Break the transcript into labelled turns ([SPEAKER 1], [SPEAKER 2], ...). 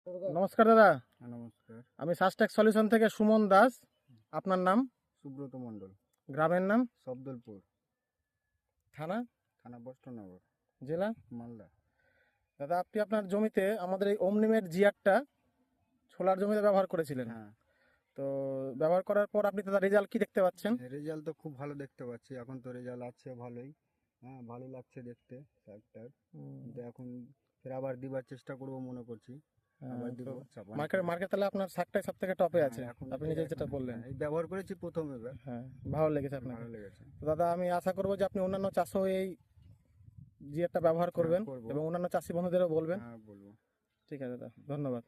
[SPEAKER 1] নমস্কার দাদা,
[SPEAKER 2] নমস্কার।
[SPEAKER 1] আমি সাস্টেক সলিউশন থেকে সুমন দাস। আপনার নাম?
[SPEAKER 2] সুব্রত মণ্ডল।
[SPEAKER 1] গ্রামের নাম?
[SPEAKER 2] শব্দলপুর।
[SPEAKER 1] থানা?
[SPEAKER 2] থানা বস্ত্রনগর।
[SPEAKER 1] জেলা?
[SPEAKER 2] মালদা।
[SPEAKER 1] দাদা, আপনি আপনার জমিতে আমাদের এই ওমনিমের জিআরটা ছোলার জমিতে ব্যবহার করেছিলেন।
[SPEAKER 2] হ্যাঁ,
[SPEAKER 1] তো ব্যবহার করার পর আপনি দাদা রেজাল্ট কি দেখতে পাচ্ছেন?
[SPEAKER 2] রেজাল্ট তো খুব ভালো দেখতে পাচ্ছি। এখন তো রেজাল্ট আছে ভালোই। হ্যাঁ, ভালো লাগছে দেখতে শাকটার। কিন্তু এখন ফের আবার দিবার চেষ্টা করব মনে করছি। আবার
[SPEAKER 1] তো
[SPEAKER 2] দিব চাপান
[SPEAKER 1] মার্কেট
[SPEAKER 2] করে।
[SPEAKER 1] মার্কেট তাহলে আপনার শাকটাই সব থেকে টপে
[SPEAKER 2] হ্যাঁ,
[SPEAKER 1] আছে,
[SPEAKER 2] এখন
[SPEAKER 1] আপনি
[SPEAKER 2] এটা
[SPEAKER 1] নিজে যেটা
[SPEAKER 2] এখন
[SPEAKER 1] বললেন।
[SPEAKER 2] হ্যাঁ, এই ব্যবহার করেছি প্রথম এবার।
[SPEAKER 1] হ্যাঁ, ভালো লেগেছে আপনাকে?
[SPEAKER 2] ভালো লেগেছে।
[SPEAKER 1] তো দাদা, আমি আশা করবো যে আপনি অন্যান্য চাষও এই জিআরটা ব্যবহার
[SPEAKER 2] হ্যাঁ,
[SPEAKER 1] করবেন
[SPEAKER 2] করব।
[SPEAKER 1] এবং অন্যান্য চাষি বন্ধুদেরও বলবেন।
[SPEAKER 2] হ্যাঁ, বলবো।
[SPEAKER 1] ঠিক আছে দাদা, ধন্যবাদ।